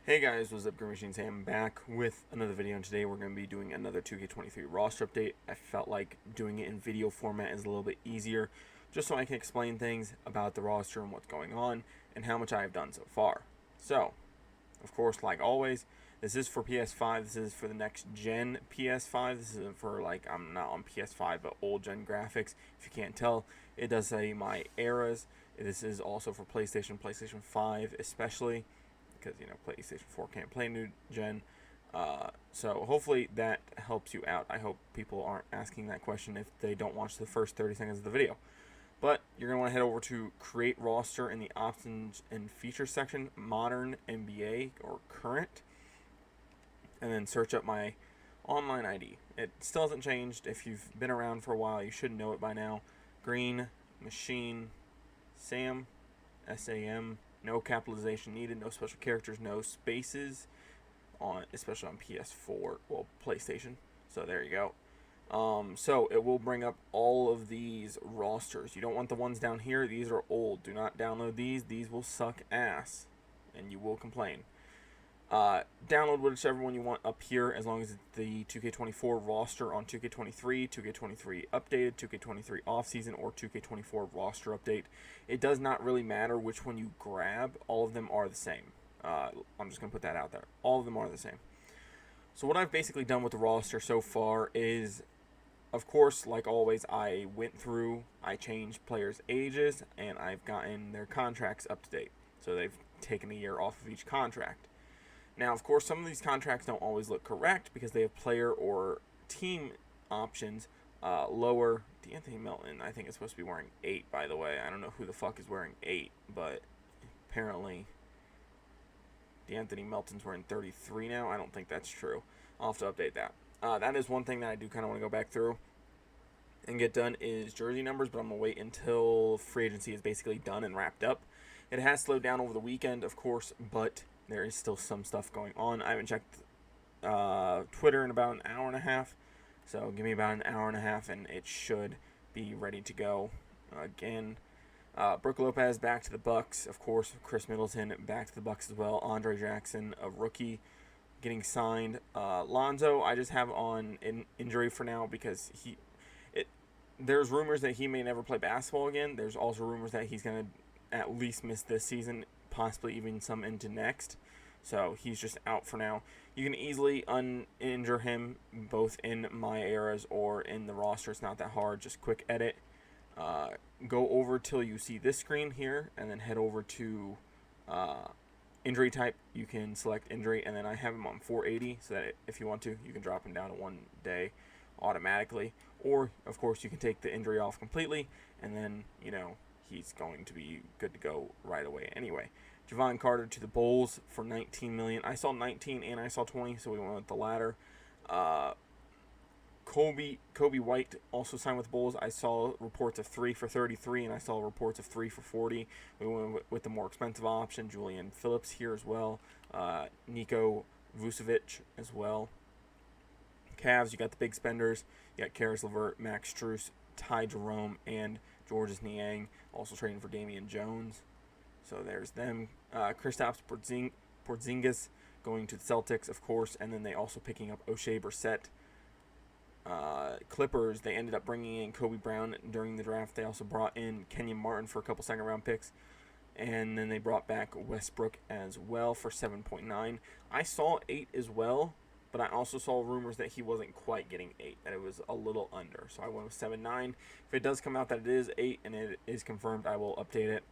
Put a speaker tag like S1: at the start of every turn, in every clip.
S1: Hey guys, what's up? GreenMachineSam back with another video, and today we're going to be doing another 2K23 roster update. I felt like doing it in video format is a little bit easier, just so I can explain things about the roster and what's going on, and how much I have done so far. So, of course, like always, this is for PS5, this is for the next gen PS5, this isn't for, like, I'm not on PS5, but old gen graphics. If you can't tell, it does say my eras. This is also for PlayStation 5 especially, because PlayStation 4 can't play new gen. So hopefully that helps you out. I hope people aren't asking that question if they don't watch the first 30 seconds of the video. But you're going to want to head over to Create Roster in the Options and Features section, Modern, NBA, or Current, and then search up my online ID. It still hasn't changed. If you've been around for a while, you should know it by now. GreenMachineSam, SAM. No capitalization needed, no special characters, no spaces, especially on PS4, well, PlayStation. So there you go. So it will bring up all of these rosters. You don't want the ones down here. These are old. Do not download these. These will suck ass, and you will complain. Download whichever one you want up here, as long as it's the 2K24 roster on 2K23, 2K23 updated, 2K23 off-season, or 2K24 roster update. It does not really matter which one you grab. All of them are the same. I'm just going to put that out there. All of them are the same. So what I've basically done with the roster so far is, of course, like always, I went through, I changed players' ages, and I've gotten their contracts up to date. So they've taken a year off of each contract. Now, of course, some of these contracts don't always look correct because they have player or team options lower. D'Anthony Melton, I think, is supposed to be wearing 8, by the way. I don't know who the fuck is wearing 8, but apparently D'Anthony Melton's wearing 33 now. I don't think that's true. I'll have to update that. That is one thing that I do kind of want to go back through and get done is jersey numbers, but I'm going to wait until free agency is basically done and wrapped up. It has slowed down over the weekend, of course, but there is still some stuff going on. I haven't checked Twitter in about an hour and a half, so give me about an hour and a half and it should be ready to go again. Brook Lopez back to the Bucks, of course. Chris Middleton back to the Bucks as well. Andre Jackson, a rookie, getting signed. Lonzo, I just have on injury for now because there's rumors that he may never play basketball again. There's also rumors that he's going to at least miss this season, possibly even some into next. So he's just out for now. You can easily uninjure him both in my eras or in the roster. It's not that hard. Just quick edit. Go over till you see this screen here, and then head over to injury type. You can select injury, and then I have him on 480, so that if you want to, you can drop him down to 1 day automatically. Or, of course, you can take the injury off completely, and then, he's going to be good to go right away anyway. Javon Carter to the Bulls for $19 million. I saw 19 and I saw 20, so we went with the latter. Kobe White also signed with the Bulls. I saw reports of 3 for 33, and I saw reports of 3 for 40. We went with the more expensive option. Julian Phillips here as well. Niko Vucevic as well. Cavs, you got the big spenders. You got Karis LeVert, Max Strus, Ty Jerome, and Georges Niang, also trading for Damian Jones. So there's them. Kristaps Porzingis going to the Celtics, of course, and then they also picking up O'Shea Brissett. Clippers, they ended up bringing in Kobe Brown during the draft. They also brought in Kenyon Martin for a couple second-round picks, and then they brought back Westbrook as well for 7.9. I saw 8 as well, but I also saw rumors that he wasn't quite getting 8, that it was a little under. So I went with 7.9. If it does come out that it is 8 and it is confirmed, I will update it.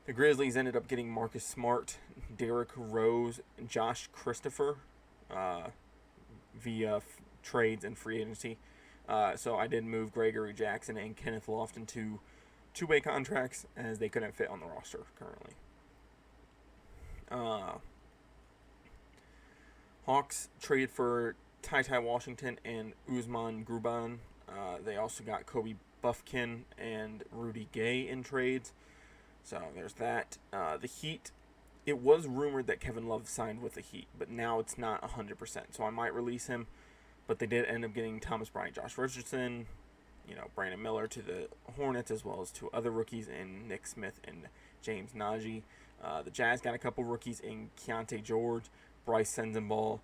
S1: The Grizzlies ended up getting Marcus Smart, Derrick Rose, Josh Christopher via trades and free agency. So I did move Gregory Jackson and Kenneth Lofton to two-way contracts as they couldn't fit on the roster currently. Hawks traded for Ty Washington and Usman Gruban. They also got Kobe Buffkin and Rudy Gay in trades. So there's that. The Heat, it was rumored that Kevin Love signed with the Heat, but now it's not 100%. So I might release him, but they did end up getting Thomas Bryant, Josh Richardson, Brandon Miller to the Hornets, as well as 2 other rookies in Nick Smith and James Nagy. The Jazz got a couple rookies in Keontae George, Bryce Sensabaugh,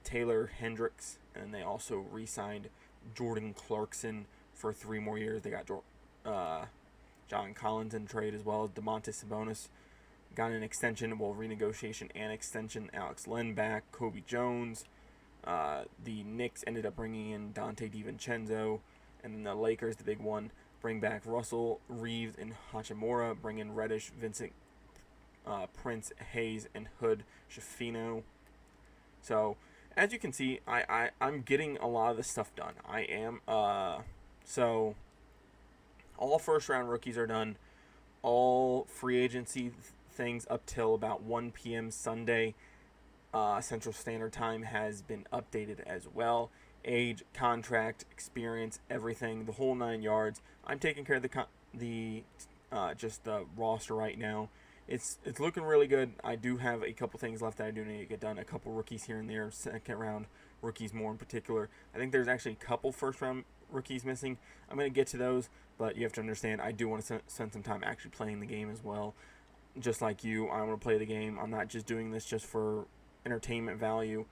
S1: Taylor Hendricks, and they also re-signed Jordan Clarkson for 3 more years. They got John Collins in trade as well. Domantas Sabonis got an extension, renegotiation and extension. Alex Len back, Kobe Jones. The Knicks ended up bringing in Dante DiVincenzo, and then the Lakers, the big one, bring back Russell, Reeves, and Hachimura. Bring in Reddish, Vincent, Prince, Hayes, and Hood Schifino. So, as you can see, I'm getting a lot of this stuff done. I am. So, all first-round rookies are done. All free agency things up till about 1 p.m. Sunday Central Standard Time has been updated as well. Age, contract, experience, everything, the whole 9 yards. I'm taking care of the roster right now. It's looking really good. I do have a couple things left that I do need to get done. A couple rookies here and there, second round rookies more in particular. I think there's actually a couple first round rookies missing. I'm going to get to those, but you have to understand I do want to spend some time actually playing the game as well. Just like you, I want to play the game. I'm not just doing this just for entertainment value.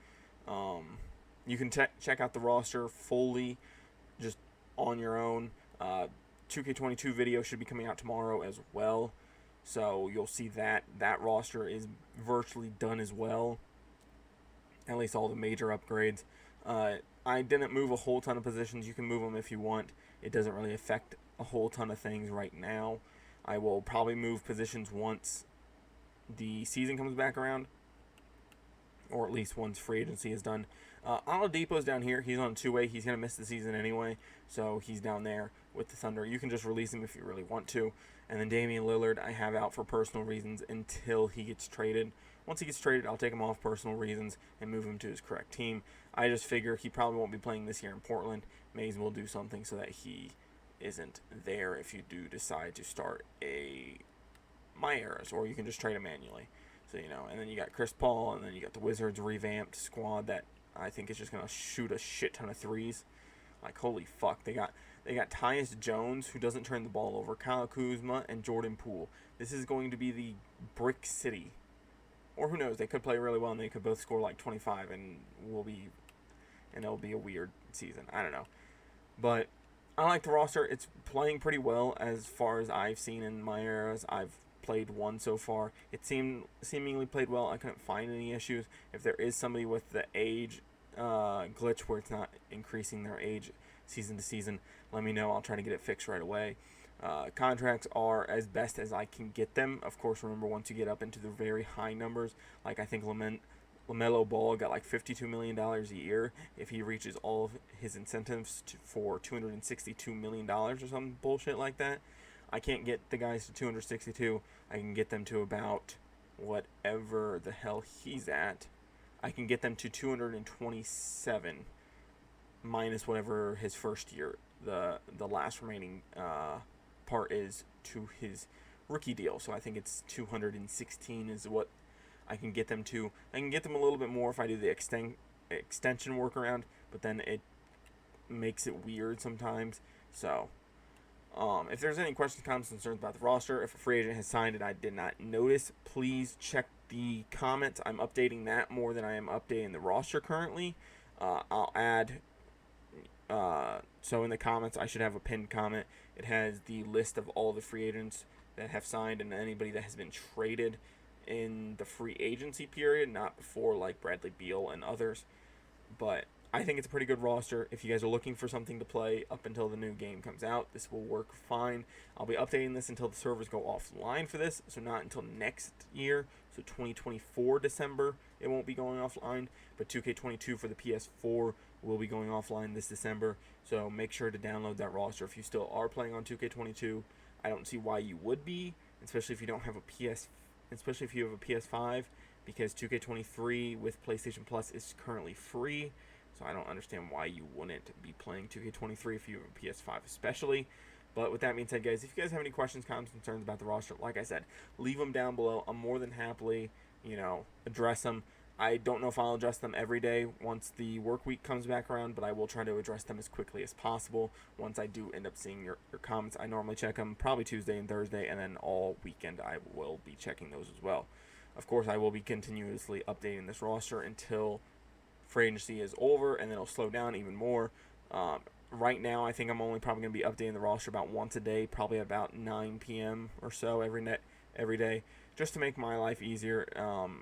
S1: You can check out the roster fully just on your own. 2K22 video should be coming out tomorrow as well. So you'll see that roster is virtually done as well. At least all the major upgrades. I didn't move a whole ton of positions. You can move them if you want. It doesn't really affect a whole ton of things right now. I will probably move positions once the season comes back around, or at least once free agency is done. Oladipo's down here. He's on 2-way. He's going to miss the season anyway, so he's down there with the Thunder. You can just release him if you really want to. And then Damian Lillard I have out for personal reasons until he gets traded. Once he gets traded, I'll take him off personal reasons and move him to his correct team. I just figure he probably won't be playing this year in Portland. May as well do something so that he isn't there if you do decide to start a MyRatings, or you can just trade him manually. So, and then you got Chris Paul, and then you got the Wizards revamped squad that I think is just going to shoot a shit ton of threes. Like, holy fuck. They got Tyus Jones, who doesn't turn the ball over, Kyle Kuzma, and Jordan Poole. This is going to be the Brick City. Or who knows, they could play really well, and they could both score like 25, and it'll be a weird season. I don't know. But I like the roster. It's playing pretty well as far as I've seen in my eras. I've played one so far. It seemingly played well. I couldn't find any issues. If there is somebody with the age glitch where it's not increasing their age season to season, let me know. I'll try to get it fixed right away. Contracts are as best as I can get them. Of course, remember, once you get up into the very high numbers, like I think LaMelo Ball got like $52 million a year if he reaches all of his incentives for $262 million or some bullshit like that. I can't get the guys to 262. I can get them to about whatever the hell he's at. I can get them to 227 minus whatever his first year, the last remaining part is to his rookie deal. So I think it's 216 is what I can get them to. I can get them a little bit more if I do the extension workaround, but then it makes it weird sometimes. So if there's any questions, comments, concerns about the roster, if a free agent has signed and I did not notice, please check the comments. I'm updating that more than I am updating the roster currently. I'll add, so in the comments, I should have a pinned comment. It has the list of all the free agents that have signed and anybody that has been traded in the free agency period, not before, like Bradley Beal and others. But I think it's a pretty good roster. If you guys are looking for something to play up until the new game comes out, this will work fine. I'll be updating this until the servers go offline for this, so not until next year, so 2024 December it won't be going offline, but 2K22 for the PS4 will be going offline this December, so make sure to download that roster if you still are playing on 2K22. I don't see why you would be, especially if you don't have especially if you have a PS5, because 2K23 with PlayStation Plus is currently free. So I don't understand why you wouldn't be playing 2K23 if you have a PS5 especially. But with that being said, guys, if you guys have any questions, comments, concerns about the roster, like I said, leave them down below. I'm more than happily, address them. I don't know if I'll address them every day once the work week comes back around, but I will try to address them as quickly as possible once I do end up seeing your comments. I normally check them probably Tuesday and Thursday, and then all weekend I will be checking those as well. Of course, I will be continuously updating this roster until free agency is over, and then it'll slow down even more. Right now, I think I'm only probably going to be updating the roster about once a day, probably about 9 p.m. or so every day, just to make my life easier.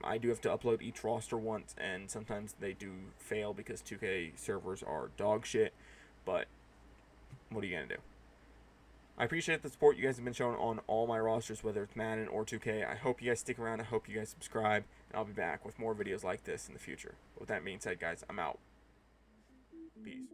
S1: I do have to upload each roster once, and sometimes they do fail because 2K servers are dog shit, but what are you going to do? I appreciate the support you guys have been showing on all my rosters, whether it's Madden or 2K. I hope you guys stick around. I hope you guys subscribe, and I'll be back with more videos like this in the future. With that being said, guys, I'm out. Peace.